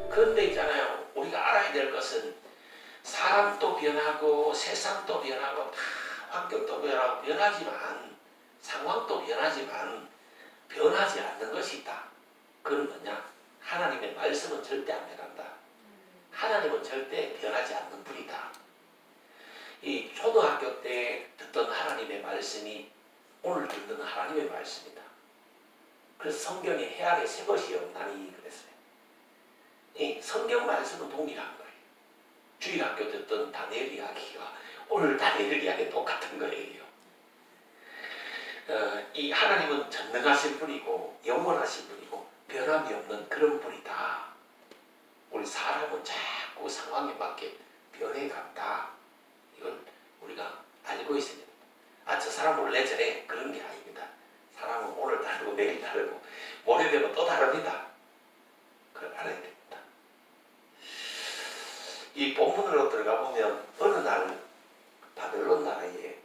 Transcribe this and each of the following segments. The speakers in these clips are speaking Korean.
그런데 있잖아요. 우리가 알아야 될 것은 사람도 변하고 세상도 변하고 다 환경도 변하고 변하지만 상황도 변하지만 변하지 않는 것이 있다. 그건 뭐냐? 하나님의 말씀은 절대 안 변한다. 하나님은 절대 변하지 않는 분이다. 이 초등학교 때 듣던 하나님의 말씀이 오늘 듣는 하나님의 말씀이다. 그래서 성경에 해악의 새 것이 없나니 그랬어요. 이 성경 말씀은 동일한 거예요. 주일학교 듣던 다니엘 이야기가 오늘 다니엘 이야기 똑같은 거예요. 이 하나님은 전능하신 분이고 영원하신 분이고 변함이 없는 그런 분이다. 우리 사람은 자꾸 상황에 맞게 변해간다. 이건 우리가 알고 있어야 됩니다. 저 사람 원래 저래 그런 게 아닙니다. 사람은 오늘 다르고 내일 다르고 모레 되면 또 다릅니다. 그걸 알아야 됩니다. 이 본문으로 들어가 보면 어느 날 바벨론 나라에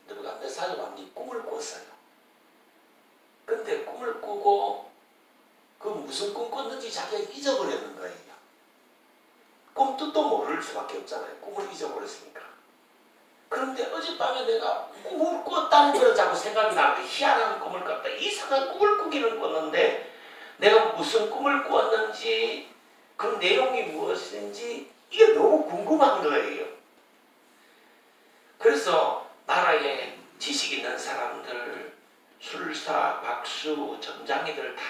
느부갓네살 왕이 꿈을 꿨어요. 근데 꿈을 꾸고 그 무슨 꿈 꿨는지 자기가 잊어버렸는 거예요. 꿈뜻도 모를 수밖에 없잖아요. 꿈을 잊어버렸으니까. 그런데 어젯밤에 내가 꿈을 꿨다는 걸 자꾸 생각이 나고 희한한 꿈을 꿨다. 이상한 꿈을 꾸기는 꿨는데 내가 무슨 꿈을 꾸었는지 그 내용이 무엇인지 이게 너무 궁금한 거예요. 그래서 나라에 지식 있는 사람들, 술사, 박수, 점장이들 다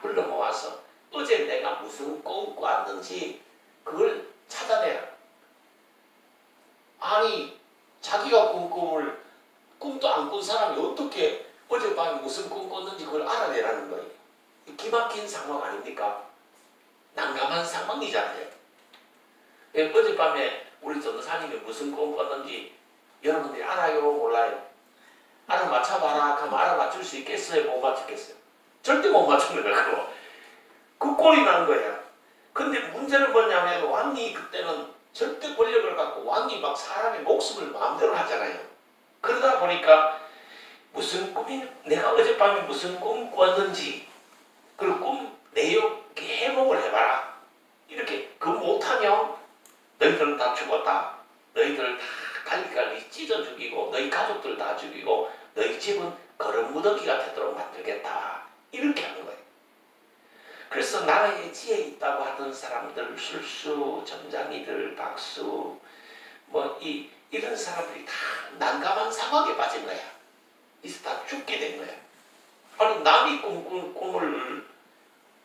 불러 모아서 어제 내가 무슨 꿈 꿨는지 그걸 찾아내라. 아니 자기가 꾼 꿈을 꿈도 안 꾼 사람이 어떻게 어젯밤에 무슨 꿈 꿨는지 그걸 알아내라는 거예요. 기막힌 상황 아닙니까? 난감한 상황이잖아요. 어젯밤에 우리 전도사님이 무슨 꿈 꿨는지 여러분들이 알아요? 몰라요? 알아맞혀봐라 하면 알아맞출 수 있겠어요? 못 맞추겠어요? 절대 못 맞추는 거고 그 꼴이 난 거야. 근데 문제는 뭐냐면 왕이 그때는 절대 권력을 갖고 왕이 막 사람의 목숨을 마음대로 하잖아요. 그러다 보니까 무슨 꿈이 내가 어젯밤에 무슨 꿈 꿨는지 그 꿈 내용 해몽을 해봐라. 이렇게 그 못하면 너희들은 다 죽었다. 너희들 다 갈기갈기 찢어 죽이고 너희 가족들 다 죽이고 너희 집은 거름 무더기가 되도록 만들겠다. 이렇게 하는 거예요. 그래서 나라에 지혜 있다고 하던 사람들, 술수, 점장이들, 박수 이런 사람들이 다 난감한 상황에 빠진 거야. 이제 다 죽게 된 거야. 아니 남이 꿈꾼 꿈을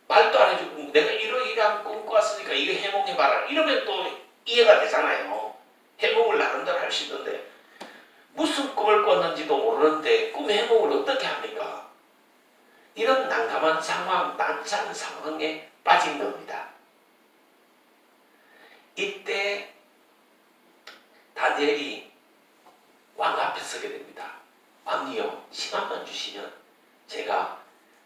말도 안 해주고 내가 이러이러한 꿈 꿨으니까 이거 해몽해봐라. 이러면 또 이해가 되잖아요. 해몽을 나름대로 할 수 있는데 무슨 꿈을 꿨는지도 모르는데 꿈 해몽을 어떻게 합니까? 이런 난감한 상황, 난처한 상황에 빠진 겁니다. 이때 다니엘이 왕 앞에 서게 됩니다. 왕이요, 시간만 주시면 제가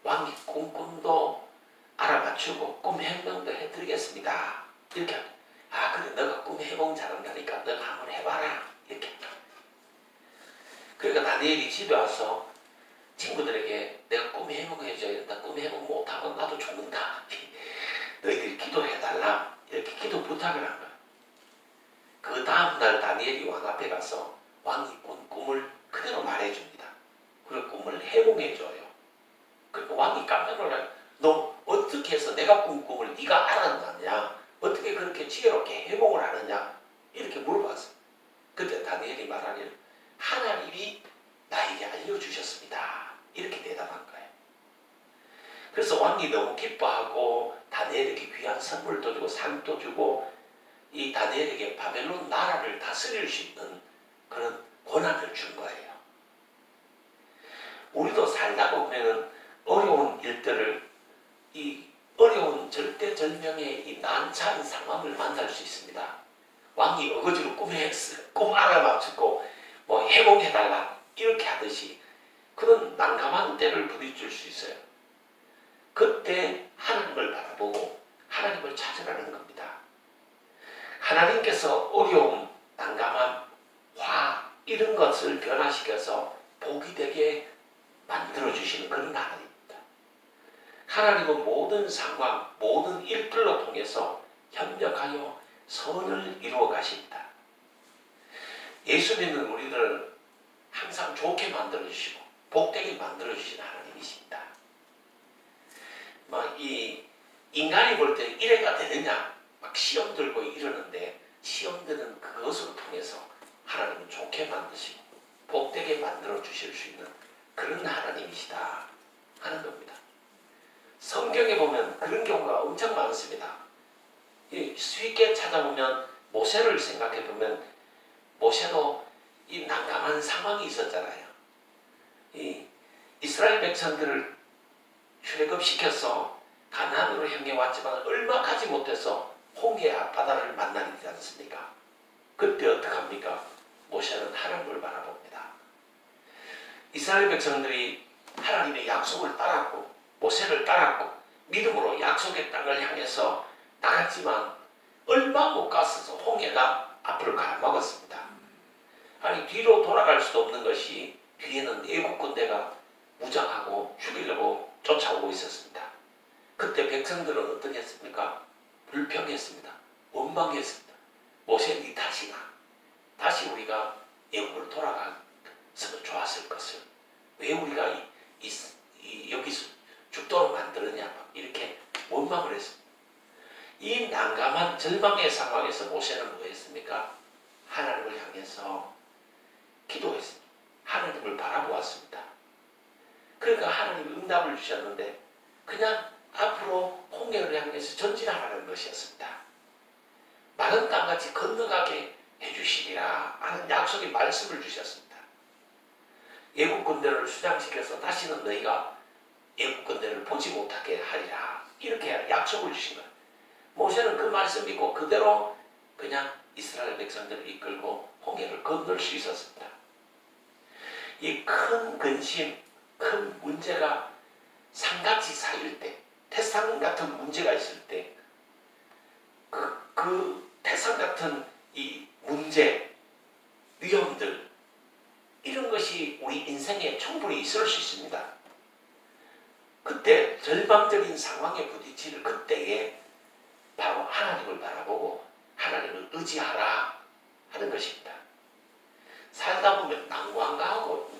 왕이 꿈도 알아맞추고 꿈 해몽도 해드리겠습니다. 이렇게 합니다. 그래 너가 꿈 해몽 잘한다니까 너가 한번 해봐라. 이렇게 합니다. 그러니까 다니엘이 집에 와서 친구들에게 내가 꿈 해몽해줘야 된다. 꿈 해몽 못하면 나도 죽는다. 너희들이 기도해달라. 이렇게 기도 부탁을 한 거야. 그 다음날 다니엘이 왕 앞에 가서 왕이 꾼 꿈을 그대로 말해줍니다. 그리고 꿈을 해몽해줘요. 그리고 왕이 깜짝 놀라요. 너 어떻게 해서 내가 꾼 꿈을 네가 알았느냐? 어떻게 그렇게 지혜롭게 해몽을 하느냐? 이렇게 물어봤어요. 그때 다니엘이 말하기를 하나님이 나에게 알려주셨습니다. 이렇게 대답한 거예요. 그래서 왕이 너무 기뻐하고 다니엘에게 귀한 선물도 주고 상도 주고 이 다니엘에게 바벨론 나라를 다스릴 수 있는 그런 권한을 준 거예요. 우리도 살다 보면은 어려운 일들을 이 어려운 절대절명의 이 난처한 상황을 만날 수 있습니다. 왕이 어거지로 꿈 알아맞추고 해몽해달라 이렇게 하듯이 그런 난감한 때를 부딪힐 수 있어요. 그때 하나님을 바라보고 하나님을 찾으라는 겁니다. 하나님께서 어려움, 난감함, 화 이런 것을 변화시켜서 복이 되게 만들어주시는 그런 하나님입니다. 하나님은 모든 상황, 모든 일들로 통해서 협력하여 선을 이루어 가십니다. 예수 믿는 우리들을 항상 좋게 만들어주시고 복되게 만들어주시는 하나님이십니다. 이 인간이 볼 때 이래가 되느냐 막 시험 들고 이러는데 시험들은 그것을 통해서 하나님은 좋게 만드시고 복되게 만들어 주실 수 있는 그런 하나님이시다 하는 겁니다. 성경에 보면 그런 경우가 엄청 많습니다. 쉽게 찾아보면 모세를 생각해 보면 모세도 이 난감한 상황이 있었잖아요. 이 이스라엘 백성들을 출애굽시켜서 가나안으로 향해 왔지만 얼마 가지 못해서 홍해 앞바다를 만나게 되지 않습니까? 그때 어떡합니까? 모세는 하나님을 바라봅니다. 이스라엘 백성들이 하나님의 약속을 따랐고 모세를 따랐고 믿음으로 약속의 땅을 향해서 나갔지만 얼마 못 갔어서 홍해가 앞을 가로막았습니다. 아니 뒤로 돌아갈 수도 없는 것이 뒤에는 애국 군대가 무장하고 죽이려고 쫓아오고 있었습니다. 그때 백성들은 어떻게 했습니까? 불평했습니다. 원망했습니다. 모세 니 탓이나 다시 우리가 애국으로 돌아갔으면 좋았을 것을 왜 우리가 여기서 죽도록 만들었냐 이렇게 원망을 했습니다. 이 난감한 절망의 상황에서 모세는 뭐 했습니까? 하나님을 향해서 기도했습니다. 하나님을 바라보았습니다. 그러니까 하나님이 응답을 주셨는데 그냥 앞으로 홍해를 향해서 전진하라는 것이었습니다. 마른 땅같이 건너가게 해주시리라 하는 약속의 말씀을 주셨습니다. 애국 군대를 수장시켜서 다시는 너희가 애국 군대를 보지 못하게 하리라 이렇게 약속을 주신 거예요. 모세는 그 말씀 믿고 그대로 그냥 이스라엘 백성들을 이끌고 홍해를 건널 수 있었습니다. 이 큰 근심, 큰 문제가 산같이 쌓일 때, 태산 같은 문제가 있을 때, 그 태산 같은 이 문제, 위험들, 이런 것이 우리 인생에 충분히 있을 수 있습니다. 그때 절망적인 상황에 부딪힐 그때에 바로 하나님을 바라보고 하나님을 의지하라 하는 것입니다. 살다 보면 난관하고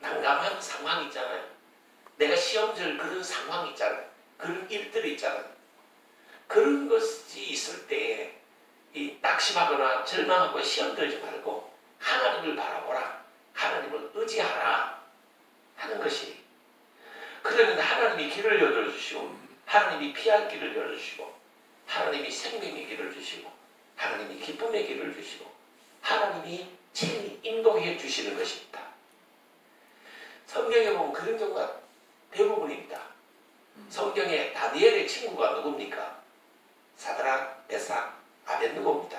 난감한 상황이 있잖아요. 내가 시험질 그런 상황이 있잖아요. 그런 일들이 있잖아요. 그런 것이 있을 때에 이 낙심하거나 절망하고 시험 들지 말고 하나님을 바라보라. 하나님을 의지하라 하는 것이 그러면 하나님이 길을 열어주시고 하나님이 피할 길을 열어주시고 하나님이 생명의 길을 주시고 하나님이 기쁨의 길을 주시고 하나님이 친히 인도해 주시는 것입니다. 성경에 보면 그런 경우가 대부분입니다. 성경에 다니엘의 친구가 누굽니까? 사드락, 메삭, 아벳느고입니다.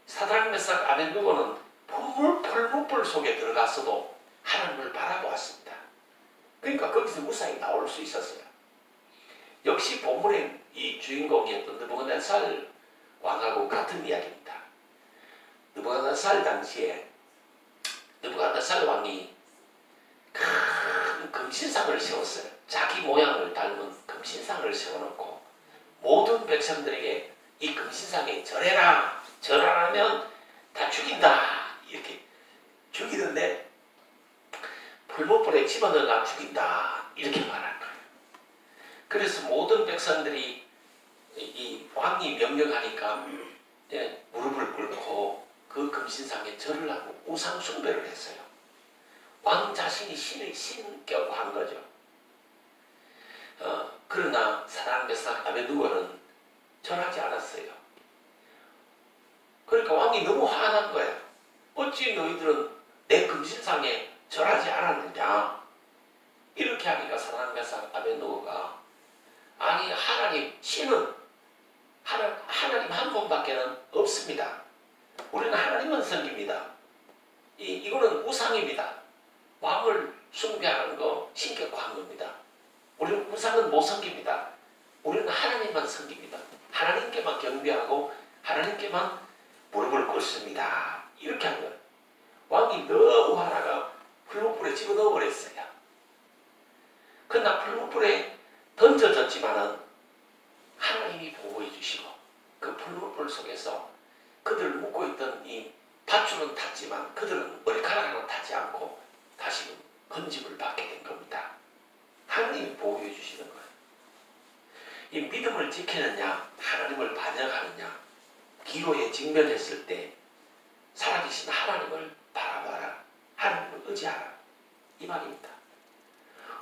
사드락, 메삭, 아벳느고는 풀무불 속에 들어갔어도 하나님을 바라보았습니다. 그러니까 거기서 무사히 나올 수 있었어요. 역시 본문의 이 주인공이었던 느부갓네살 왕하고 같은 이야기입니다. 느부갓네살 당시에 느부갓네살 왕이 큰 금신상을 세웠어요. 자기 모양을 닮은 금신상을 세워놓고 모든 백성들에게 이 금신상에 절해라, 절하라면 다 죽인다 이렇게 죽이는데 풀무불에 집어넣어가 죽인다 이렇게 말할 거예요. 그래서 모든 백성들이 이 왕이 명령하니까 무릎을 꿇고 그 금신상에 절을 하고 우상 숭배를 했어요. 왕 자신이 신의 신격고 한 거죠. 그러나 사드락, 메삭, 아벳느고는 절하지 않았어요. 그러니까 왕이 너무 화난 거예요. 어찌 너희들은 내 금신상에 절하지 않았느냐. 이렇게 하니까 사드락, 메삭, 아벳느고가 아니 하나님 신은 하나님 한 분밖에는 없습니다. 우리는 하나님만 섬깁니다. 이거는 우상입니다. 왕을 숭배하는 거 신격화한 겁니다. 우리는 우상은 못 섬깁니다. 우리는 하나님만 섬깁니다. 하나님께만 경배하고 하나님께만 무릎을 꿇습니다. 이렇게 한 거예요. 왕이 너무 화나가 풀무불에 집어넣어 버렸어요. 그러나 풀무불에 던져졌지만은 하나님이 보호해 주시고 그 풀무불 속에서 그들을 묶고 있던 이 밧줄은 탔지만 그들은 머리카락 하나 타지 않고 다시금 건짐을 받게 된 겁니다. 하나님이 보호해 주시는 거예요. 이 믿음을 지키느냐 하나님을 반역하느냐 기로에 직면했을 때 살아계신 하나님을 바라봐라. 하나님을 의지하라. 이 말입니다.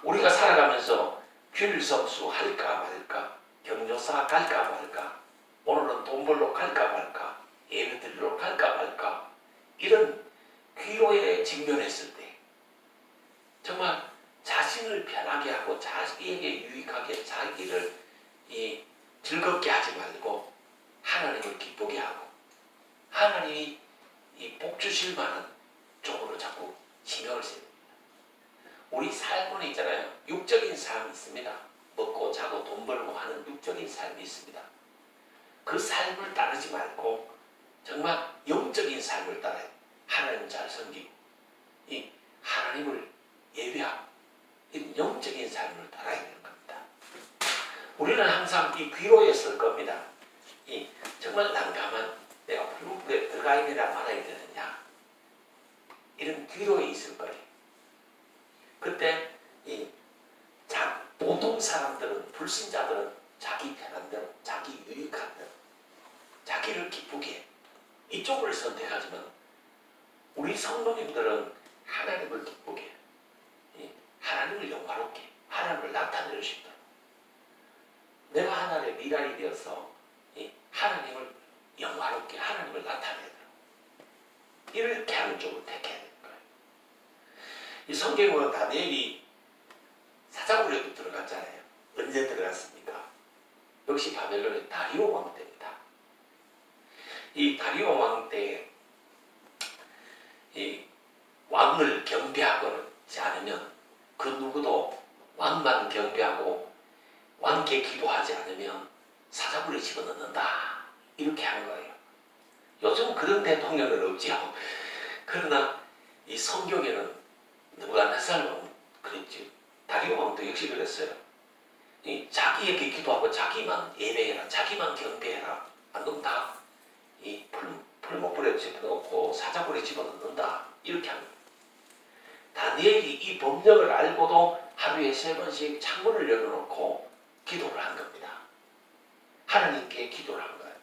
우리가 살아가면서 귤성수 할까 말까, 경조사 갈까 말까, 오늘은 돈 벌러 갈까 말까, 예배 드리러 갈까 말까, 이런 기로에 직면했을 때 정말 자신을 편하게 하고 자기에게 유익하게 자기를 즐겁게 하지 말고 하나님을 기쁘게 하고 하나님이 복 주실 만한 쪽으로 자꾸 신경을 써야 됩니다. 우리 삶은 있잖아요. 육적인 삶이 있습니다. 먹고 자고 돈 벌고 하는 육적인 삶이 있습니다. 그 삶을 따르지 말고 정말 영적인 삶을 따라요. 하나님을 잘 섬기고 이 하나님을 예배하고 이 영적인 삶을 따라야 되는 겁니다. 우리는 항상 이 귀로에 설 겁니다. 이 정말 난감한 내가 풀무불에 들어가야 되나 말아야 되느냐 이런 귀로에 있을 거예요. 그때 보통 사람들은 불신자들은 자기 편한 대로 자기 유익한 대로 자기를 기쁘게 이쪽을 선택하지만 우리 성도님들은 하나님을 기쁘게 하나님을 영화롭게 하나님을 나타내고 싶다. 내가 하나님의 미랄이 되어서 하나님을 영화롭게 하나님을 나타내야 돼요. 이렇게 하는 쪽을 택해야 되는 거예요. 이 성경에 보면 다니엘이 사자굴에도 들어갔잖아요. 언제 들어갔습니까? 역시 바벨론의 다리오 왕 때입니다. 이 다리오 왕 때 이 왕을 경배하지 않으면 그 누구도 왕만 경배하고 왕께 기도하지 않으면 사자굴에 집어넣는다. 이렇게 하는 거예요. 요즘 그런 대통령은 없지요. 그러나 이 성경에는 느부갓네살 왕 그랬지. 다리오 왕도 역시 그랬어요. 자기에게 기도하고 자기만 예배해라. 자기만 경배해라. 안 그러면 다 풀목불에 집어넣고 사자굴에 집어넣는다. 이렇게 합니다. 다니엘이 이 법령을 알고도 하루에 3번씩 창문을 열어놓고 기도를 한 겁니다. 하나님께 기도를 한 거예요.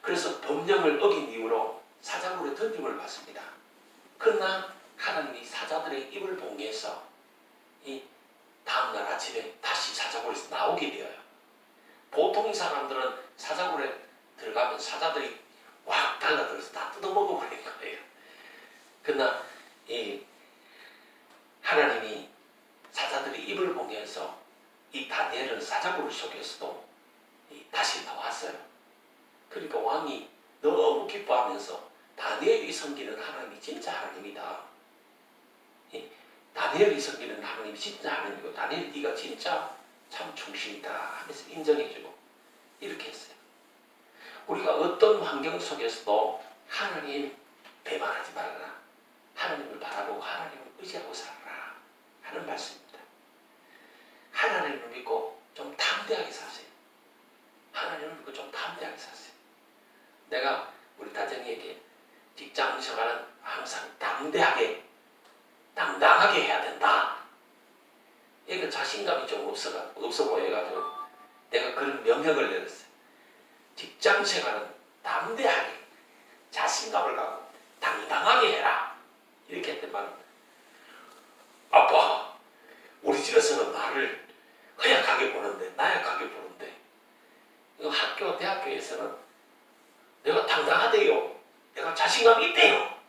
그래서 법령을 어긴 이후로 사자굴에 던짐을 받습니다. 그러나 하나님이 사자들의 입을 봉해서 이 다음날 아침에 다시 사자굴에서 나오게 되어요. 보통 사람들은 사자굴에 들어가면 사자들이 확 달라들어서 다 뜯어먹어버린 거예요. 그러나 이 하나님이 사자들이 입을 봉해서 이 다니엘은 사자굴을 속에서도 다시 나왔어요. 그러니까 왕이 너무 기뻐하면서 다니엘이 섬기는 하나님이 진짜 하나님이다. 다니엘이 섬기는 하나님이 진짜 하나님이고 다니엘 네가 진짜 참 충신이다 하면서 인정해주고 이렇게 했어요. 우리가 어떤 환경 속에서도 하나님 배반하지 말아라. 하나님을 바라보고 하나님을 의지하고 살아라 하는 말씀입니다. 하나님을 믿고 좀 담대하게 사세요. 하나님을 믿고 좀 담대하게 사세요. 내가 우리 다정이에게 직장 생활은 항상 담대하게 당당하게 해야 된다. 이거 자신감이 좀 없어 보여가지고 내가 그런 명령을 내렸어요. 직장 생활은 담대하게 자신감을 갖고 당당하게 해라. 이렇게 했더만 아빠 우리 집에서는 나를 허약하게 보는데 나약하게 보는데 이거 학교 대학교에서는 내가 당당하대요. 내가 자신감이 있대요.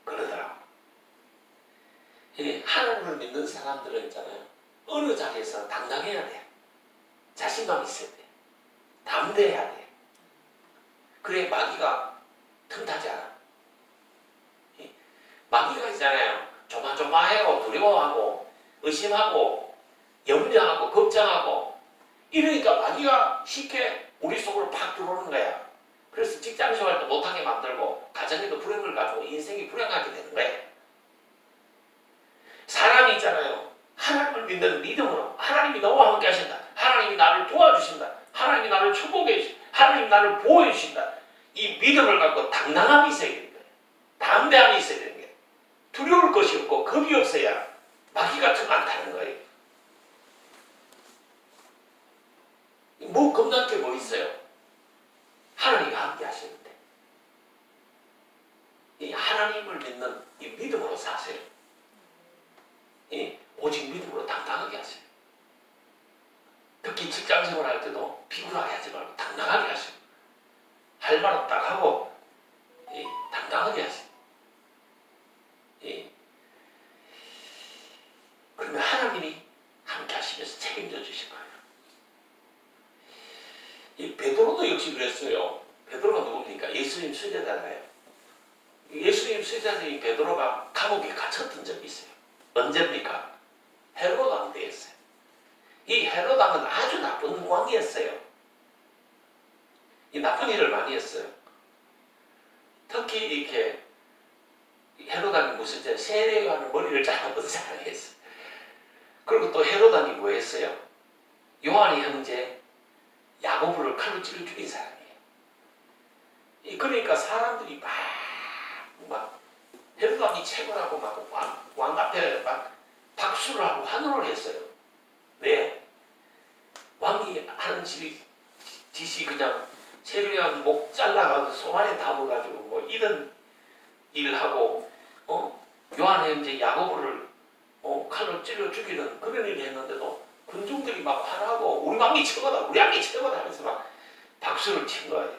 그러더라고. 하나님을 믿는 사람들은 있잖아요. 어느 자리에서 당당해야 돼. 자신감 있어야 돼. 담대해야 돼. 그래 마귀가 틈타지 않아. 마귀가 있잖아요. 조마조마하고 두려워하고 의심하고 염려하고 걱정하고 이러니까 마귀가 쉽게 우리 속으로 팍 들어오는 거야. 그래서 직장생활도 못하게 만들고 가정에도 불행을 가지고 인생이 불행하게 되는 거예요. 사람이 있잖아요. 하나님을 믿는 믿음으로 하나님이 너와 함께 하신다. 하나님이 나를 도와주신다. 하나님이 나를 축복해 주신다. 하나님이 나를 보호해 주신다. 이 믿음을 갖고 당당함이 있어야 되는 거예요. 담대함이 있어야 되는 거예요. 두려울 것이 없고 겁이 없어야 마귀가 더 많다는 거예요. 뭐 겁날 게 뭐 있어요? 하나님이 함께 하시는데 이 하나님을 믿는 이 믿음으로 사세요. 오직 믿음으로 당당하게 하세요. 특히 직장생활 할 때도 비굴하게 하지 말고 당당하게 하세요. 할 말은 딱 하고 당당하게 하세요. 그러면 하나님이 함께 하시면서 책임져 주실 거예요. 이 베드로도 역시 그랬어요. 베드로가 누굽니까? 예수님 수제자잖아요. 예수님 수제자인 베드로가 감옥에 갇혔던 적이 있어요. 언제입니까? 헤롯 왕 때였어요. 이 헤롯 왕은 아주 나쁜 왕이었어요. 이 나쁜 일을 많이 했어요. 특히 이렇게 헤롯 왕이 무슨 죄? 세례요한의 머리를 잘라버린 사람이 했어요. 그리고 또 헤롯 왕이 뭐 했어요? 요한의 형제 야고보를 칼로 찔러 죽인 사람이에요. 그러니까 사람들이 막 헤롯 왕이 최고라고 막 왕 앞에 막 박수를 하고 환호를 했어요. 왜? 왕이 하는 짓이 그냥 세례요한 목 잘라가지고 손 안에 담아가지고 뭐 이런 일을 하고 요한 형제 야고보를 칼로 찔러 죽이는 그런 일을 했는데도 군중들이 막 환호하고 우리 왕이 최고다, 우리 왕이 최고다 하면서 막 박수를 친 거예요.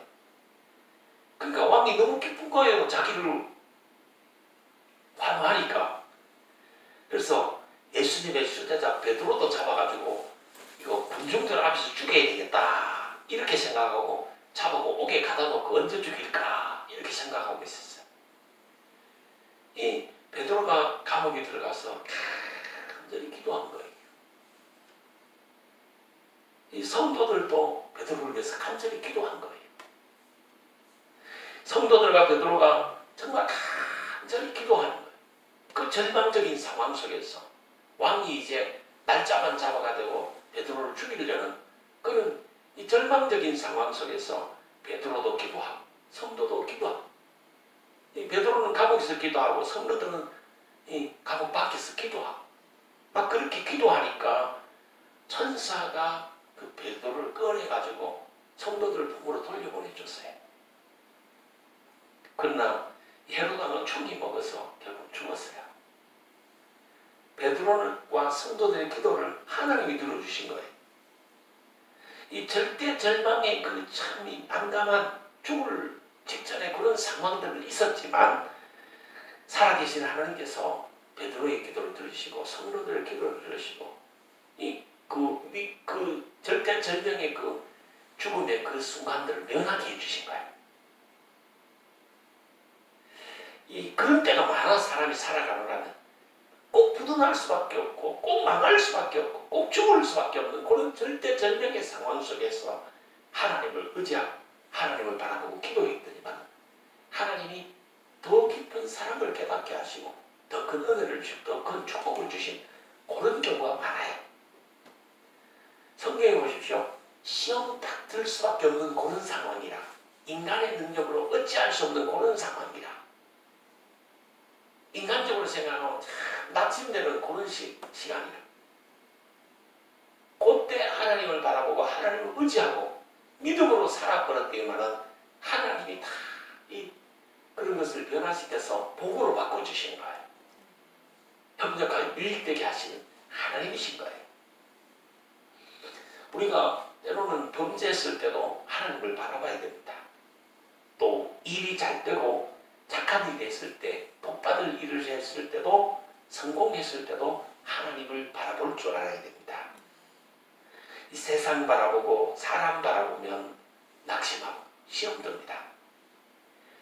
그러니까 왕이 너무 기쁜 거예요. 자기를 환호하니까. 그래서 예수님의 수제자 베드로도 잡아가지고 이거 군중들 앞에서 죽여야 되겠다 이렇게 생각하고 잡아고 옥에 가다 놓고 언제 죽일까 이렇게 생각하고 있었어요. 이 베드로가 감옥에 들어가서 간절히 기도한 거예요. 이 성도들도 베드로를 위해서 간절히 기도한 거예요. 성도들과 베드로가 정말 간절히 기도하는 거예요. 그 절망적인 상황 속에서 왕이 이제 날짜만 잡아가지고 베드로를 죽이려는 그런 이 절망적인 상황 속에서 베드로도 기도하고 성도도 기도하고 이 베드로는 감옥에서 기도하고 성도들은 이 감옥 밖에서 기도하고 막 그렇게 기도하니까 천사가 그 베드로를 꺼내가지고 성도들 품으로 돌려보내줬어요. 그러나 헤롯 왕은 총이 먹어서 결국 죽었어요. 베드로와 성도들의 기도를 하나님이 들어주신 거예요. 이 절대 절망의 그 참 난감한 죽을 직전에 그런 상황들은 있었지만 살아계신 하나님께서 베드로의 기도를 들으시고 성도들의 기도를 들으시고 그 절대 절명의 그 죽음의 그 순간들을 면하게 해주신 거예요. 그런 때가 많아. 사람이 살아가느라면 꼭 부도날 수밖에 없고 꼭 망할 수밖에 없고 꼭 죽을 수밖에 없는 그런 절대절명의 상황 속에서 하나님을 의지하고 하나님을 바라보고 기도했더니만 하나님이 더 깊은 사랑을 깨닫게 하시고 더 큰 은혜를 주시고 더 큰 축복을 주신 그런 경우가 많아요. 성경에 보십시오. 시험 딱 들 수밖에 없는 그런 상황이라 인간의 능력으로 어찌할 수 없는 그런 상황이라 인간적으로 생각하면 나침되는 그런 시간이라 그때 하나님을 바라보고 하나님을 의지하고 믿음으로 살아버렸더니만은 하나님이 다 그런 것을 변화시켜서 복으로 바꿔주시는 거예요. 협력하여 유익되게 하시는 하나님이신 거예요. 우리가 때로는 범죄했을 때도 하나님을 바라봐야 됩니다. 또 일이 잘 되고 착한 일이 했을 때, 복받을 일을 했을 때도, 성공했을 때도 하나님을 바라볼 줄 알아야 됩니다. 이 세상 바라보고 사람 바라보면 낙심하고 시험 듭니다.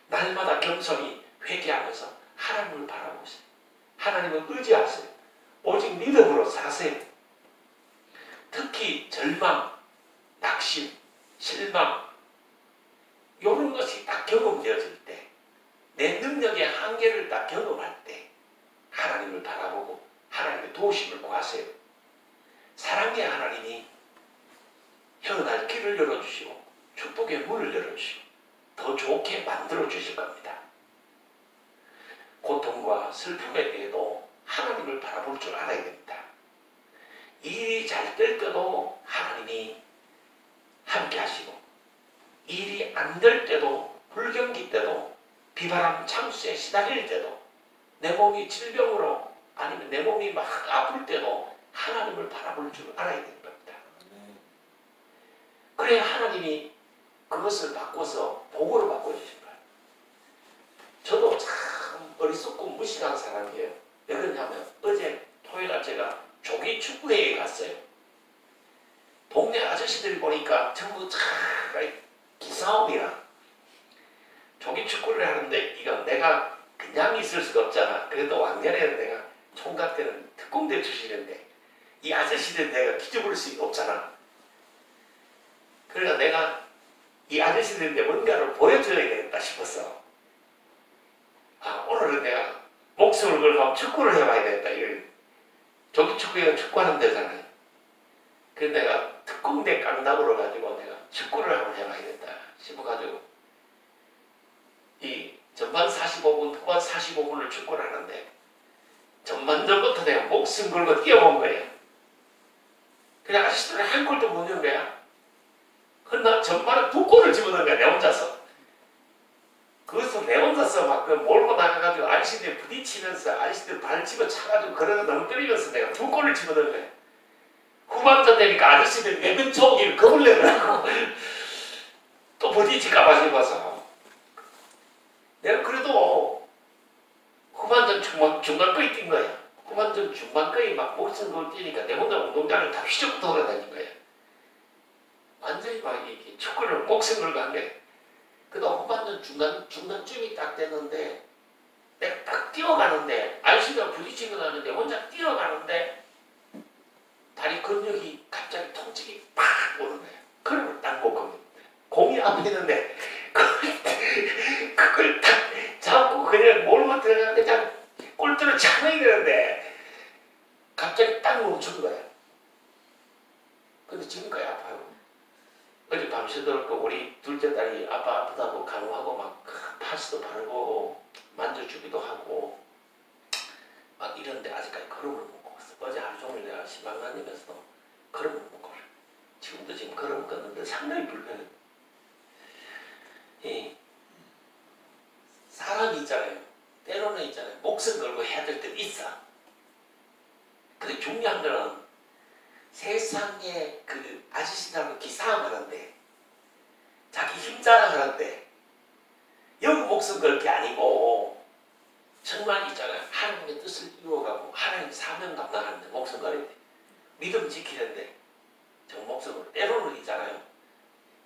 날마다 겸손히 회개하면서 하나님을 바라보세요. 하나님을 의지하세요. 오직 믿음으로 사세요. 특히 절망, 낙심, 실망, 이런 것이 딱 경험되어질 때, 내 능력의 한계를 딱 경험할 때 하나님을 바라보고 하나님의 도우심을 구하세요. 사랑의 하나님이 현할 길을 열어주시고 축복의 문을 열어주시고 더 좋게 만들어 주실 겁니다. 고통과 슬픔에 대해도 하나님을 바라볼 줄 알아야 됩니다. 일이 잘 될 때도 하나님이 함께 하시고, 일이 안 될 때도, 불경기 때도, 비바람 창수에 시달릴 때도, 내 몸이 질병으로 아니면 내 몸이 막 아플 때도 하나님을 바라볼 줄 알아야 되는 겁니다. 그래야 하나님이 그것을 바꿔서 복으로 바꿔주신 거예요. 저도 참 어리석고 무식한 사람이에요. 왜 그러냐면 어제 토요일날 제가 조기 축구회에 갔어요. 동네 아저씨들이 보니까 전부 다 기싸움이라 조기 축구를 하는데 이거 내가 그냥 있을 수가 없잖아. 그래도 왕년에는 내가 총각 때는 특공대 출신인데 이 아저씨들 내가 기죽을 수 없잖아. 그러니까 내가 이 아저씨들인데 뭔가를 보여줘야 되겠다 싶었어. 아, 오늘은 내가 목숨을 걸고 축구를 해봐야 되겠다. 이런 조기 축구회가 축구하는 데잖아요. 그래서 내가 특공대 깡답으로 가지고 내가 축구를 한번 해봐야겠다 싶어가지고 이 전반 45분, 후반 45분을 축구를 하는데 전반전부터 내가 목숨 걸고 뛰어본 거예요. 그래 아저씨들은 한 골도 못 넣은 거야. 그러나 전반에 2골을 집어넣은 거야, 내 혼자서. 그것을 내 혼자서 막 몰고 나가가지고 아저씨들 부딪히면서 아저씨들 발 집어차가지고 그러고 넘뜨리면서 내가 2골을 집어넣은 거야. 후반전 되니까 아저씨들 내 근처 오기를 겁을 내더라고. 또 부딪힐까봐 싶어서. 내가 그래도 후반전 중반 거의 뛴 거야. 후반전 중반 거의 막 목숨 걸고 뛰니까 내 혼자 운동장을 다 휘젓고 돌아다닌 거야. 완전히 막 이렇게 축구를 목숨 걸고 한 거야. 그다음 후반전 중간쯤이 딱 됐는데 내가 딱 뛰어가는데 아저씨가 부딪히고 나는데 혼자 뛰어가는데 다리 근육이 갑자기 통증이 팍 오는 거야. 그걸 딱 못 걷는 거야. 공이 앞에 있는데 그걸 딱 잡고 그냥 몰고 들어가는데 그냥 꼴대로 차는 되는데 갑자기 딱 멈춘 거야. 근데 지금까지 아파요. 어제 밤새도록 우리 둘째 딸이 아빠 아프다고 간호하고 막 파스도 바르고 만져주기도 하고 막 이런데 아직까지 걸음을 못 걷었어. 어제 하루 종일 내가 신방 다니면서도 걸음을 못 걸어. 지금도 지금 걸음을 걷는데 상당히 불편해. 사람이 있잖아요. 때로는 있잖아요. 목숨 걸고 해야 될 때도 있어. 근데 중요한 거는 세상에 그 아저씨들하고 기싸움 하는데 자기 힘 자랑하는데 여기 목숨 걸 게 아니고 정말 있잖아요. 하나님의 뜻을 이루어가고 하나님의 사명 감당하는데 목숨 걸어야 돼. 믿음 지키는데 정말 목숨 걸어. 때로는 있잖아요.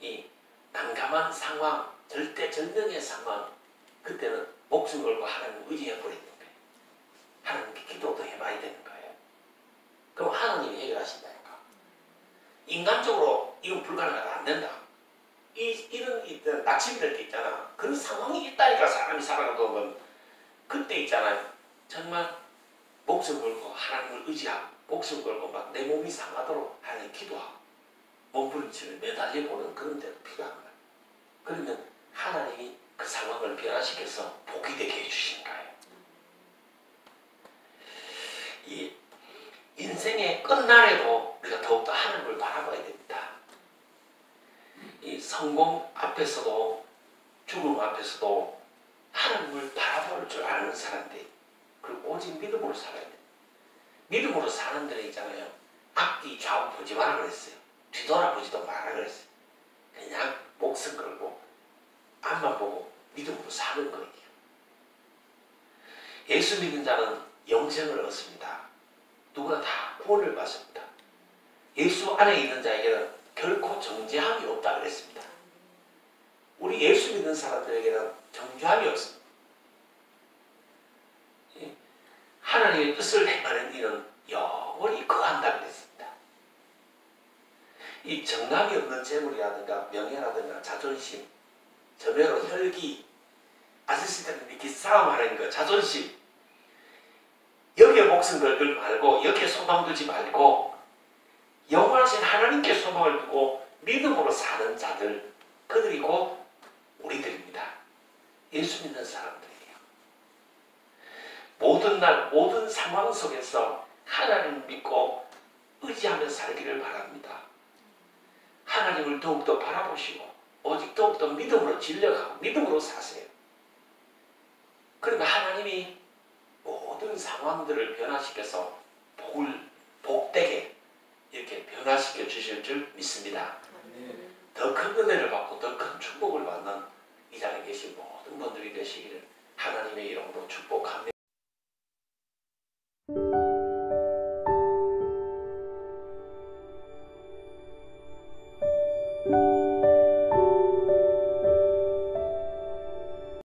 이 난감한 상황, 절대절명의 상황 그때는 목숨 걸고 하나님을 의지해버리는 거예요. 하나님께 기도도 해봐야 되는 거예요. 그럼 하나님이 해결하신다니까. 인간적으로 이건 불가능하다. 안 된다. 이런 낙심될 때 있잖아. 그런 상황이 있다니까 사람이 살아가는 건. 그때 있잖아요. 정말 목숨 걸고 하나님을 의지하고 목숨 걸고 막 내 몸이 상하도록 하나님 기도하고 몸부림치를 매달려 보는 그런 때도 필요한 거예요. 그러면 하나님이 그 상황을 변화시켜서 복이 되게 해주시는 거예요. 이 인생의 끝날에도 우리가 더욱더 하나님을 바라봐야 됩니다. 이 성공 앞에서도 죽음 앞에서도 하나님을 바라볼 줄 아는 사람들, 그리고 오직 믿음으로 살아야 돼요. 믿음으로 사는 데는 있잖아요. 앞뒤 좌우 보지 마라 그랬어요. 뒤돌아보지도 마라 그랬어요. 그냥 목숨 걸고 앞만 보고 믿음으로 사는 거예요. 예수 믿는 자는 영생을 얻습니다. 누구나 다 구원을 받습니다. 예수 안에 있는 자에게는 결코 정죄함이 없다 그랬습니다. 우리 예수 믿는 사람들에게는 정죄함이 없습니다. 하나님의 뜻을 행하는 이는 영원히 거한다 그랬습니다. 이 정남이 없는 재물이라든가 명예라든가 자존심, 저매로 혈기, 아저씨들은 이렇게 싸움하는 거, 자존심. 여기에 목숨 걸걸 말고, 여기에 소망 두지 말고, 영원하신 하나님께 소망을 두고 믿음으로 사는 자들, 그들이 곧 우리들입니다. 예수 믿는 사람들이에요. 모든 날, 모든 상황 속에서 하나님을 믿고 의지하며 살기를 바랍니다. 하나님을 더욱더 바라보시고 오직 더욱더 믿음으로 진력하고 믿음으로 사세요. 그러면 하나님이 모든 상황들을 변화시켜서 복되게 이렇게 변화시켜 주실 줄 믿습니다. 더 큰 은혜를 받고 더 큰 축복을 받는 이 자리에 계신 모든 분들이 되시기를 하나님의 이름으로 축복합니다.